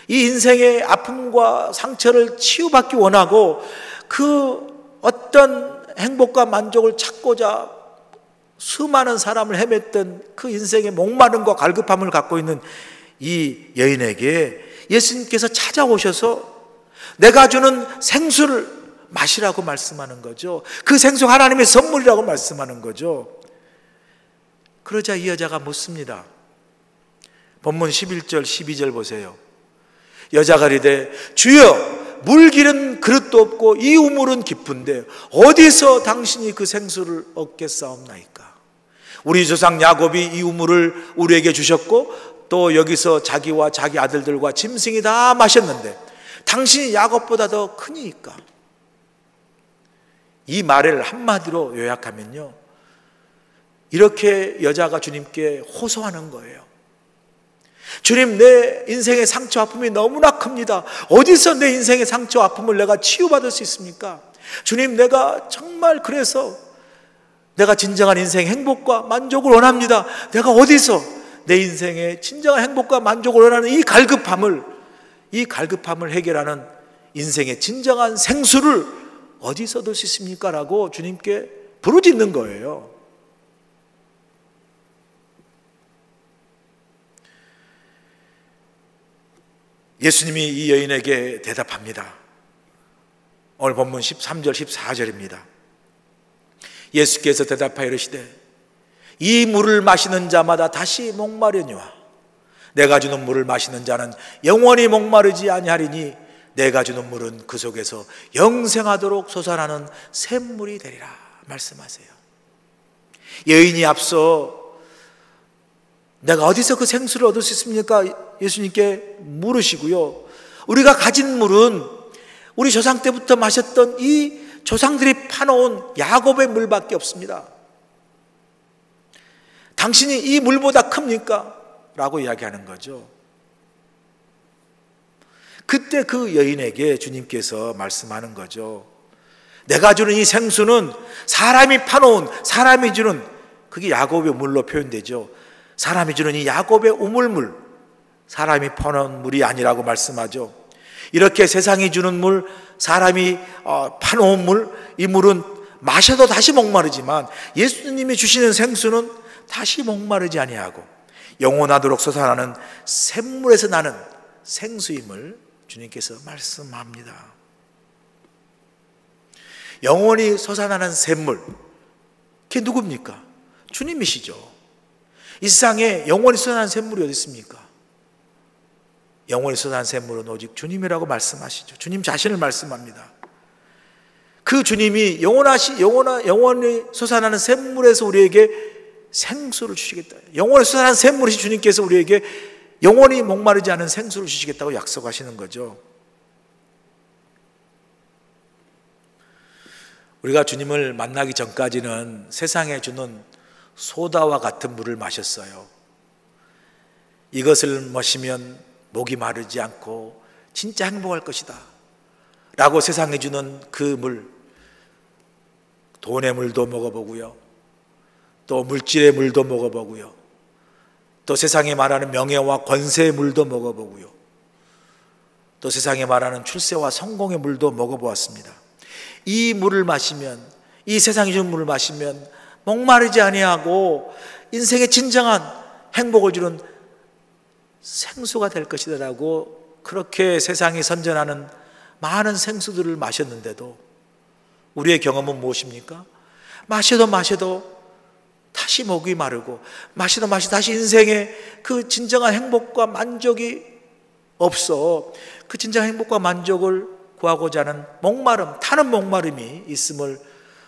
[SPEAKER 5] 이 인생의 아픔과 상처를 치유받기 원하고 그 어떤 행복과 만족을 찾고자 수많은 사람을 헤맸던 그 인생의 목마름과 갈급함을 갖고 있는 이 여인에게 예수님께서 찾아오셔서 내가 주는 생수를 마시라고 말씀하는 거죠. 그 생수가 하나님의 선물이라고 말씀하는 거죠. 그러자 이 여자가 묻습니다. 본문 11절 12절 보세요. 여자가 이르되 주여 물기른 그릇도 없고 이 우물은 깊은데 어디서 당신이 그 생수를 얻겠사옵나이까. 우리 조상 야곱이 이 우물을 우리에게 주셨고 또 여기서 자기와 자기 아들들과 짐승이 다 마셨는데 당신이 야곱보다 더 크니까. 이 말을 한마디로 요약하면요, 이렇게 여자가 주님께 호소하는 거예요. 주님, 내 인생의 상처 아픔이 너무나 큽니다. 어디서 내 인생의 상처 아픔을 내가 치유받을 수 있습니까? 주님, 내가 정말 그래서 내가 진정한 인생 행복과 만족을 원합니다. 내가 어디서 내 인생의 진정한 행복과 만족을 원하는 이 갈급함을 해결하는 인생의 진정한 생수를 어디서 얻을 수 있습니까? 라고 주님께 부르짖는 거예요. 예수님이 이 여인에게 대답합니다. 오늘 본문 13절 14절입니다. 예수께서 대답하여 이르시되 이 물을 마시는 자마다 다시 목마르니와 내가 주는 물을 마시는 자는 영원히 목마르지 아니하리니 내가 주는 물은 그 속에서 영생하도록 솟아나는 샘물이 되리라 말씀하세요. 여인이 앞서 내가 어디서 그 생수를 얻을 수 있습니까? 예수님께 물으시고요, 우리가 가진 물은 우리 조상 때부터 마셨던 이 조상들이 파놓은 야곱의 물밖에 없습니다. 당신이 이 물보다 큽니까? 라고 이야기하는 거죠. 그때 그 여인에게 주님께서 말씀하는 거죠. 내가 주는 이 생수는 사람이 파놓은, 사람이 주는, 그게 야곱의 물로 표현되죠. 사람이 주는 이 야곱의 우물물, 사람이 파놓은 물이 아니라고 말씀하죠. 이렇게 세상이 주는 물, 사람이 파놓은 물, 이 물은 마셔도 다시 목마르지만 예수님이 주시는 생수는 다시 목마르지 아니하고 영원하도록 솟아나는 샘물에서 나는 생수임을 주님께서 말씀합니다. 영원히 솟아나는 샘물, 그게 누굽니까? 주님이시죠. 이 세상에 영원히 솟아나는 샘물이 어디 있습니까? 영원히 솟아나는 샘물은 오직 주님이라고 말씀하시죠. 주님 자신을 말씀합니다. 그 주님이 영원히 솟아나는 샘물에서 우리에게 생수를 주시겠다. 영원히 솟아나는 샘물이 주님께서 우리에게 영원히 목마르지 않은 생수를 주시겠다고 약속하시는 거죠. 우리가 주님을 만나기 전까지는 세상에 주는 소다와 같은 물을 마셨어요. 이것을 마시면 목이 마르지 않고 진짜 행복할 것이다 라고 세상에 주는 그 물, 돈의 물도 먹어보고요, 또 물질의 물도 먹어보고요, 또 세상에 말하는 명예와 권세의 물도 먹어보고요, 또 세상에 말하는 출세와 성공의 물도 먹어보았습니다. 이 물을 마시면, 이 세상이 주는 물을 마시면 목마르지 아니하고 인생의 진정한 행복을 주는 생수가 될 것이라고 그렇게 세상이 선전하는 많은 생수들을 마셨는데도 우리의 경험은 무엇입니까? 마셔도 다시 목이 마르고 마시도 다시 인생의 그 진정한 행복과 만족이 없어 그 진정한 행복과 만족을 구하고자 하는 목마름, 타는 목마름이 있음을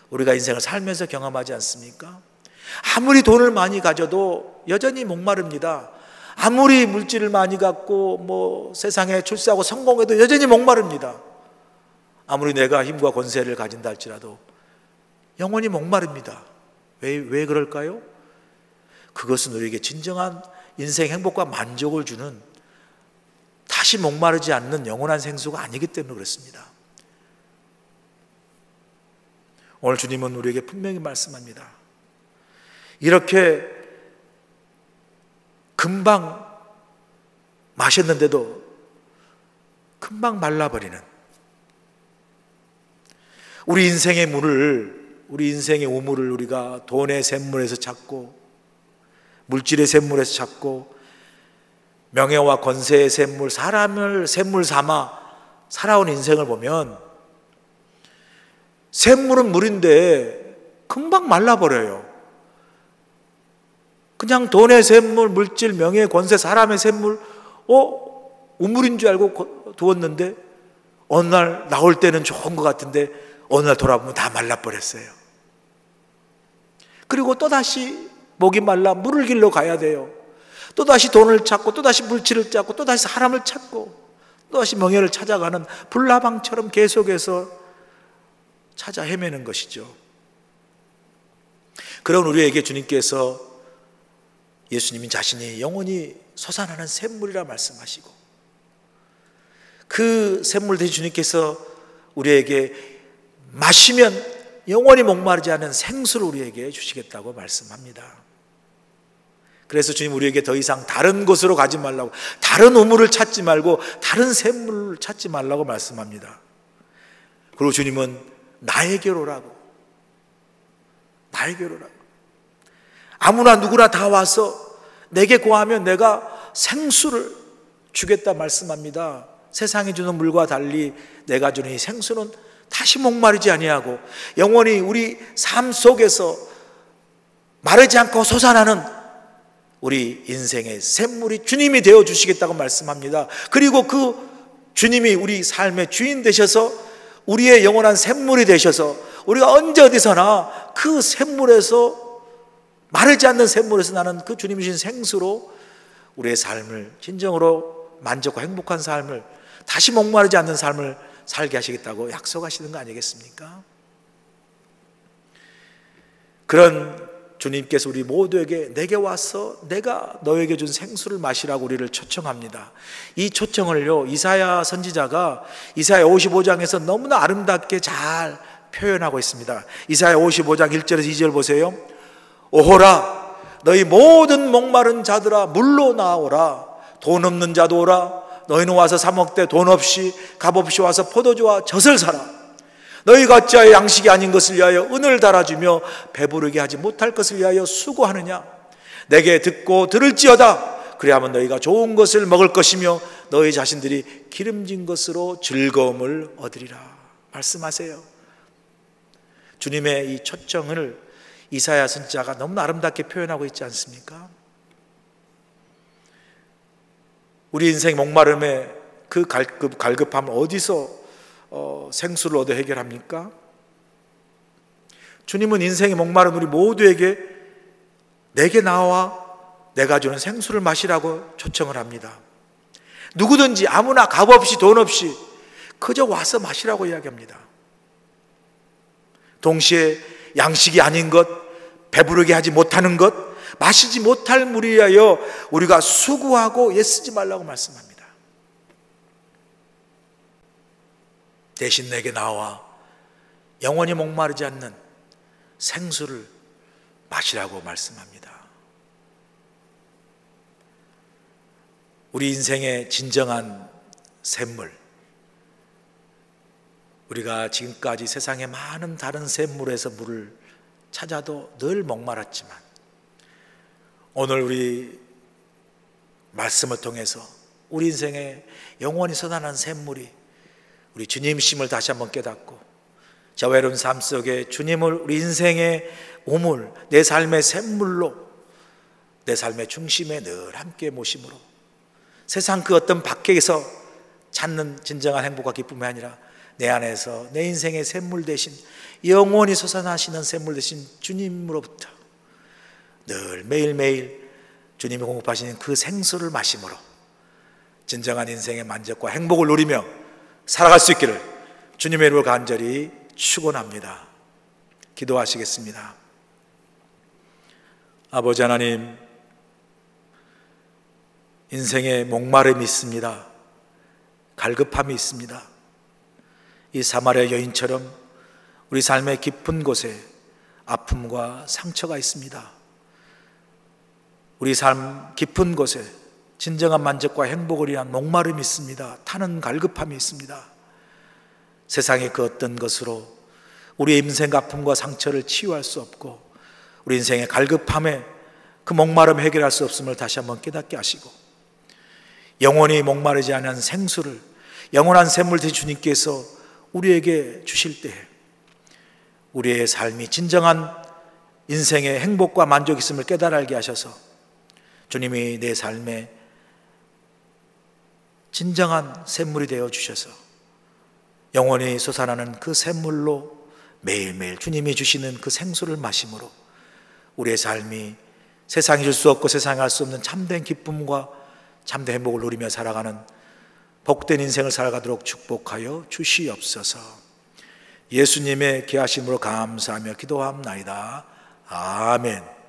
[SPEAKER 5] 우리가 인생을 살면서 경험하지 않습니까? 아무리 돈을 많이 가져도 여전히 목마릅니다. 아무리 물질을 많이 갖고 세상에 출세하고 성공해도 여전히 목마릅니다. 아무리 내가 힘과 권세를 가진다 할지라도 영원히 목마릅니다. 왜 그럴까요? 그것은 우리에게 진정한 인생 행복과 만족을 주는, 다시 목마르지 않는 영원한 생수가 아니기 때문에 그렇습니다. 오늘 주님은 우리에게 분명히 말씀합니다. 이렇게 금방 마셨는데도 금방 말라버리는, 우리 인생의 물을 우리 인생의 우물을 우리가 돈의 샘물에서 찾고, 물질의 샘물에서 찾고, 명예와 권세의 샘물, 사람을 샘물 삼아 살아온 인생을 보면 샘물은 물인데 금방 말라버려요. 그냥 돈의 샘물, 물질, 명예, 권세, 사람의 샘물, 우물인 줄 알고 두었는데 어느 날 나올 때는 좋은 것 같은데 어느 날 돌아보면 다 말라버렸어요. 그리고 또다시 목이 말라 물을 길러 가야 돼요. 또다시 돈을 찾고, 또다시 물질을 찾고, 또다시 사람을 찾고, 또다시 명예를 찾아가는 불나방처럼 계속해서 찾아 헤매는 것이죠. 그런 우리에게 주님께서, 예수님이 자신이 영원히 솟아나는 샘물이라 말씀하시고, 그 샘물 대신 주님께서 우리에게 마시면 영원히 목마르지 않은 생수를 우리에게 주시겠다고 말씀합니다. 그래서 주님 우리에게 더 이상 다른 곳으로 가지 말라고, 다른 우물을 찾지 말고 다른 샘물을 찾지 말라고 말씀합니다. 그리고 주님은 나에게로 오라고, 나에게로 오라고. 아무나 누구나 다 와서 내게 구하면 내가 생수를 주겠다 말씀합니다. 세상이 주는 물과 달리 내가 주는 이 생수는 다시 목마르지 아니하고 영원히 우리 삶 속에서 마르지 않고 솟아나는 우리 인생의 샘물이 주님이 되어 주시겠다고 말씀합니다. 그리고 그 주님이 우리 삶의 주인 되셔서 우리의 영원한 샘물이 되셔서 우리가 언제 어디서나 그 샘물에서, 마르지 않는 샘물에서 나는 그 주님이 주신 생수로 우리의 삶을 진정으로 만족과 행복한 삶을, 다시 목마르지 않는 삶을 살게 하시겠다고 약속하시는 거 아니겠습니까? 그런 주님께서 우리 모두에게 내게 와서 내가 너에게 준 생수를 마시라고 우리를 초청합니다. 이 초청을요, 이사야 선지자가 이사야 55장에서 너무나 아름답게 잘 표현하고 있습니다. 이사야 55장 1절에서 2절 보세요. 오호라 너희 모든 목마른 자들아 물로 나오라. 돈 없는 자도 오라. 너희는 와서 사 먹되 돈 없이 값없이 와서 포도주와 젖을 사라. 너희가 어찌하여 양식이 아닌 것을 위하여 은을 달아주며 배부르게 하지 못할 것을 위하여 수고하느냐. 내게 듣고 들을지어다. 그리하면 너희가 좋은 것을 먹을 것이며 너희 자신들이 기름진 것으로 즐거움을 얻으리라 말씀하세요. 주님의 이 초청을 이사야 선지자가 너무나 아름답게 표현하고 있지 않습니까? 우리 인생 목마름의 그 갈급함을 어디서 생수를 얻어 해결합니까? 주님은 인생의 목마른 우리 모두에게 내게 나와 내가 주는 생수를 마시라고 초청을 합니다. 누구든지 아무나 값없이 돈 없이 그저 와서 마시라고 이야기합니다. 동시에 양식이 아닌 것, 배부르게 하지 못하는 것, 마시지 못할 물을 위하여 우리가 수고하고 애쓰지 말라고 말씀합니다. 대신 내게 나와 영원히 목마르지 않는 생수를 마시라고 말씀합니다. 우리 인생의 진정한 샘물, 우리가 지금까지 세상의 많은 다른 샘물에서 물을 찾아도 늘 목마랐지만 오늘 우리 말씀을 통해서 우리 인생의 영원히 솟아나는 샘물이 우리 주님심을 다시 한번 깨닫고 저 외로운 삶 속에 주님을 우리 인생의 우물, 내 삶의 샘물로, 내 삶의 중심에 늘 함께 모심으로 세상 그 어떤 밖에서 찾는 진정한 행복과 기쁨이 아니라 내 안에서 내 인생의 샘물 대신 영원히 솟아나시는 샘물 대신 주님으로부터 늘 매일매일 주님이 공급하시는 그 생수를 마심으로 진정한 인생의 만족과 행복을 누리며 살아갈 수 있기를 주님의 이름으로 간절히 축원합니다. 기도하시겠습니다. 아버지 하나님, 인생에 목마름이 있습니다. 갈급함이 있습니다. 이 사마리아 여인처럼 우리 삶의 깊은 곳에 아픔과 상처가 있습니다. 우리 삶 깊은 곳에 진정한 만족과 행복을 위한 목마름이 있습니다. 타는 갈급함이 있습니다. 세상의 그 어떤 것으로 우리의 인생 아픔과 상처를 치유할 수 없고 우리 인생의 갈급함에 그 목마름 해결할 수 없음을 다시 한번 깨닫게 하시고 영원히 목마르지 않은 생수를 영원한 샘물 되신 주님께서 우리에게 주실 때 우리의 삶이 진정한 인생의 행복과 만족이 있음을 깨달아 알게 하셔서 주님이 내 삶에 진정한 샘물이 되어 주셔서 영원히 솟아나는 그 샘물로 매일매일 주님이 주시는 그 생수를 마심으로 우리의 삶이 세상이 줄 수 없고 세상이 할 수 없는 참된 기쁨과 참된 행복을 누리며 살아가는 복된 인생을 살아가도록 축복하여 주시옵소서. 예수님의 귀하심으로 감사하며 기도합나이다. 아멘.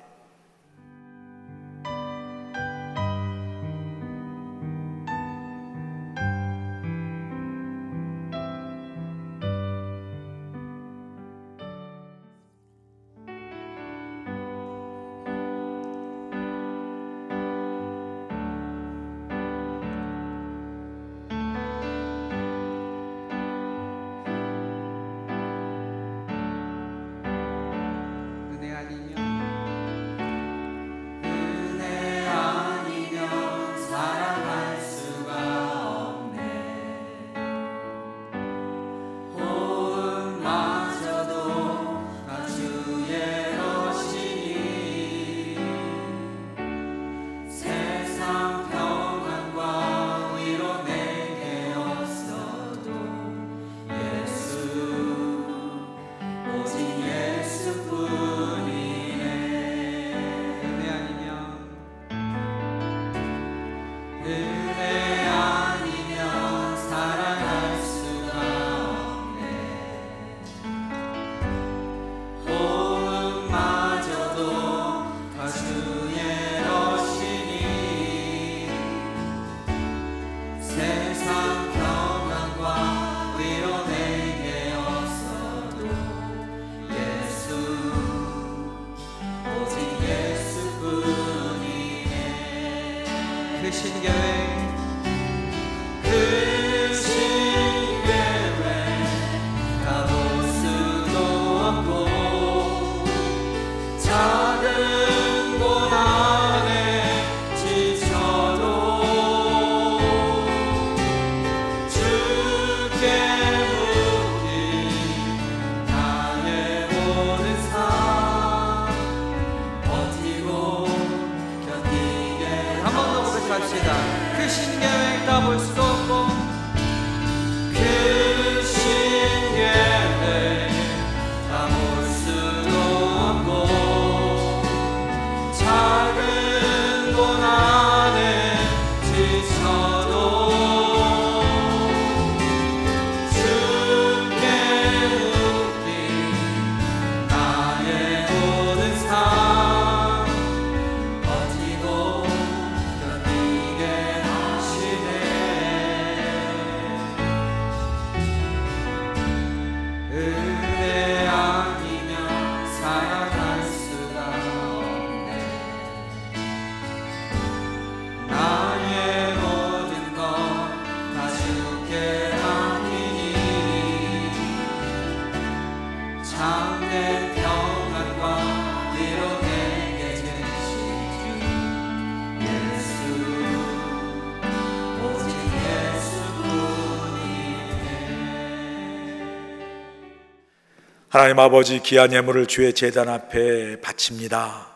[SPEAKER 5] 하나님 아버지, 귀한 예물을 주의 제단 앞에 바칩니다.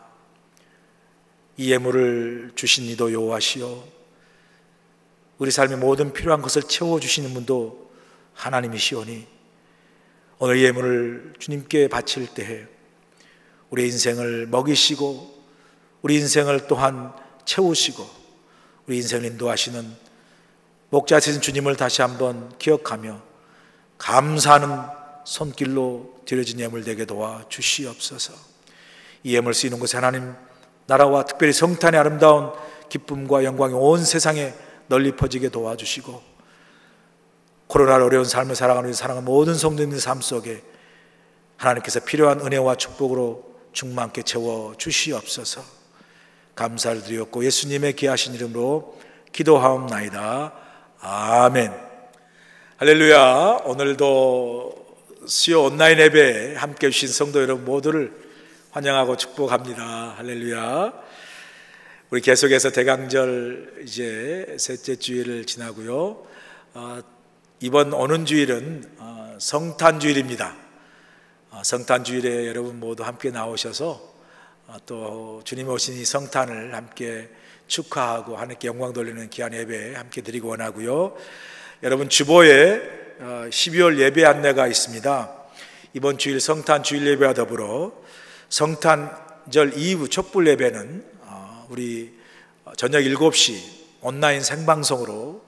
[SPEAKER 5] 이 예물을 주신 이도 여호와시요 우리 삶의 모든 필요한 것을 채워주시는 분도 하나님이시오니 오늘 이 예물을 주님께 바칠 때에 우리 인생을 먹이시고 우리 인생을 또한 채우시고 우리 인생을 인도하시는 목자이신 주님을 다시 한번 기억하며 감사하는 손길로 드려진 예물 되게 도와 주시옵소서. 이 예물 쓰이는 곳에 하나님 나라와 특별히 성탄의 아름다운 기쁨과 영광이 온 세상에 널리 퍼지게 도와주시고 코로나로 어려운 삶을 살아가는 사랑하는 모든 성도님의 삶 속에 하나님께서 필요한 은혜와 축복으로 충만케 채워 주시옵소서. 감사를 드렸고 예수님의 귀하신 이름으로 기도하옵나이다. 아멘. 할렐루야. 오늘도 수요 온라인 예배에 함께 해주신 성도 여러분 모두를 환영하고 축복합니다. 할렐루야. 우리 계속해서 대강절 이제 셋째 주일을 지나고요. 이번 오는 주일은 성탄주일입니다. 성탄주일에 여러분 모두 함께 나오셔서 또 주님 오신 이 성탄을 함께 축하하고 하나님께 영광 돌리는 귀한 예배 함께 드리고 원하고요. 여러분 주보에 12월 예배 안내가 있습니다. 이번 주일 성탄 주일 예배와 더불어 성탄절 이후 촛불 예배는 우리 저녁 7시 온라인 생방송으로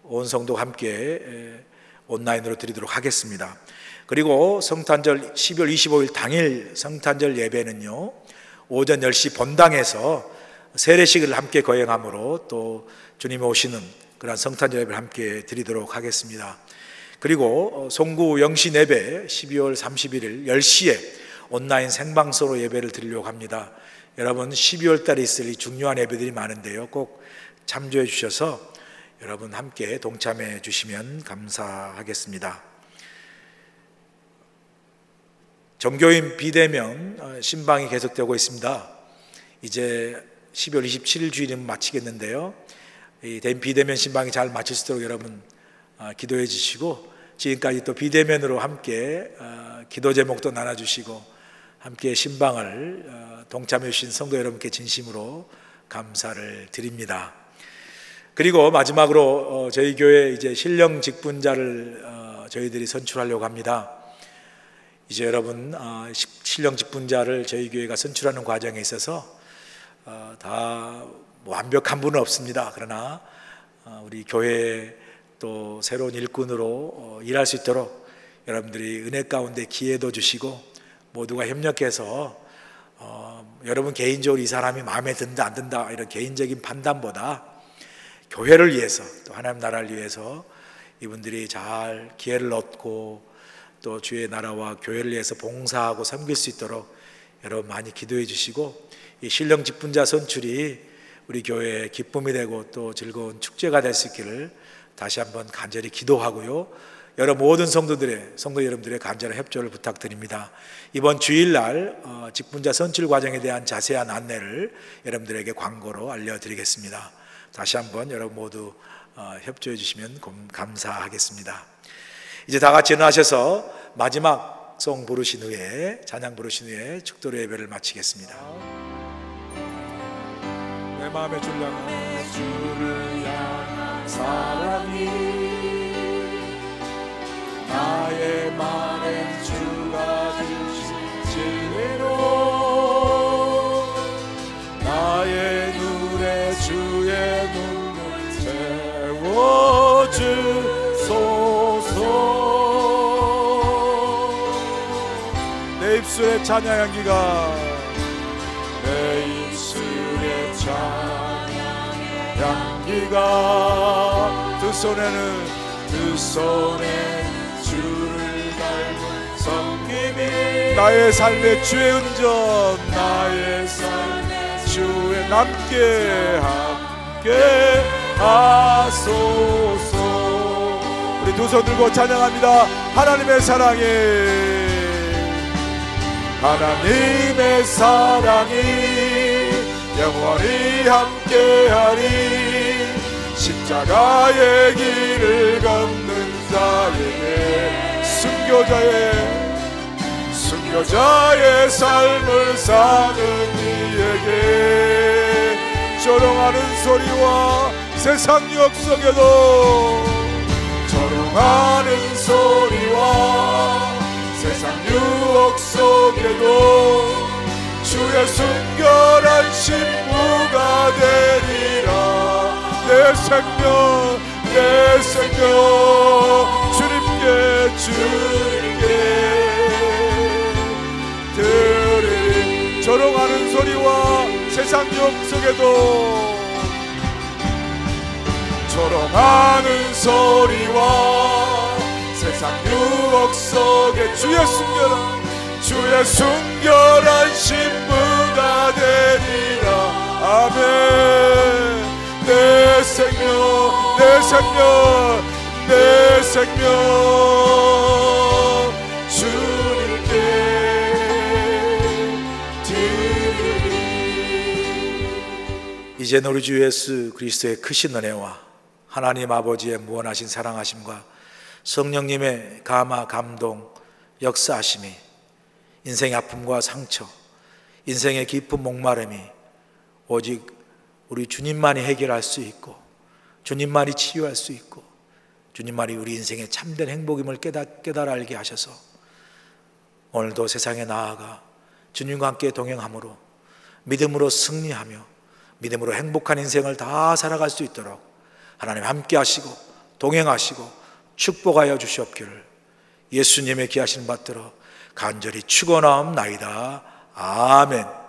[SPEAKER 5] 온 성도 함께 온라인으로 드리도록 하겠습니다. 그리고 성탄절 12월 25일 당일 성탄절 예배는요, 오전 10시 본당에서 세례식을 함께 거행함으로 또 주님이 오시는 그런 성탄절 예배를 함께 드리도록 하겠습니다. 그리고 송구 영신 예배 12월 31일 10시에 온라인 생방송으로 예배를 드리려고 합니다. 여러분 12월 달에 있을 이 중요한 예배들이 많은데요, 꼭 참조해 주셔서 여러분 함께 동참해 주시면 감사하겠습니다. 종교인 비대면 신방이 계속되고 있습니다. 이제 12월 27일 주일이면 마치겠는데요, 이 비대면 신방이 잘 마칠 수 있도록 여러분 기도해 주시고, 지금까지 또 비대면으로 함께 기도 제목도 나눠주시고 함께 신방을 동참해 주신 성도 여러분께 진심으로 감사를 드립니다. 그리고 마지막으로 저희 교회 이제 신령 직분자를 저희들이 선출하려고 합니다. 이제 여러분 신령 직분자를 저희 교회가 선출하는 과정에 있어서 다 완벽한 분은 없습니다. 그러나 우리 교회 또 새로운 일꾼으로 일할 수 있도록 여러분들이 은혜 가운데 기회도 주시고 모두가 협력해서 여러분 개인적으로 이 사람이 마음에 든다 안 든다 이런 개인적인 판단보다 교회를 위해서 또 하나님 나라를 위해서 이분들이 잘 기회를 얻고 또 주의 나라와 교회를 위해서 봉사하고 섬길 수 있도록 여러분 많이 기도해 주시고, 이 신령 직분자 선출이 우리 교회의 기쁨이 되고 또 즐거운 축제가 될 수 있기를 다시 한번 간절히 기도하고요. 여러분 모든 성도 여러분들의 간절한 협조를 부탁드립니다. 이번 주일날 직분자 선출 과정에 대한 자세한 안내를 여러분들에게 광고로 알려드리겠습니다. 다시 한번 여러분 모두 협조해 주시면 감사하겠습니다. 이제 다 같이 일어나셔서 마지막 송 부르신 후에, 찬양 부르신 후에 축도로 예배를 마치겠습니다. 내 마음의 주를 향한 사랑이 나의 맘에 주가 주신 진리로 나의 눈에 주의 눈을 채워주소서. 내 입술의 찬양 향기가 내 입술의 찬양 향기가 두 손에 주를 닮은 섬김이 나의 삶의 주의 은전 나의 삶의 주의 남게 함께 하소서. 우리 두 손 들고 찬양합니다. 하나님의 사랑이 영원히 함께하리. 십자가의 길을 걷는 자에게 순교자의 삶을 사는 이에게 조롱하는 소리와 세상 유혹 속에도 주의 순결한 신부가 되리라. 내 생명 주님께 드리리. 조롱하는 소리와 세상 유혹 속에도 조롱하는 소리와 세상 유혹 속에 주의 순결한 신부가 되리라. 아멘. 내 생명 이제 우리 주 예수 그리스도의 크신 은혜와 하나님 아버지의 무한하신 사랑하심과 성령님의 감화, 감동, 역사하심이 인생의 아픔과 상처, 인생의 깊은 목마름이 오직 우리 주님만이 해결할 수 있고 주님만이 치유할 수 있고 주님만이 우리 인생의 참된 행복임을 깨달아 알게 하셔서 오늘도 세상에 나아가 주님과 함께 동행함으로 믿음으로 승리하며 믿음으로 행복한 인생을 다 살아갈 수 있도록 하나님 함께 하시고 동행하시고 축복하여 주시옵기를 예수님의 귀하신 받들어 간절히 축원하옵나이다. 아멘.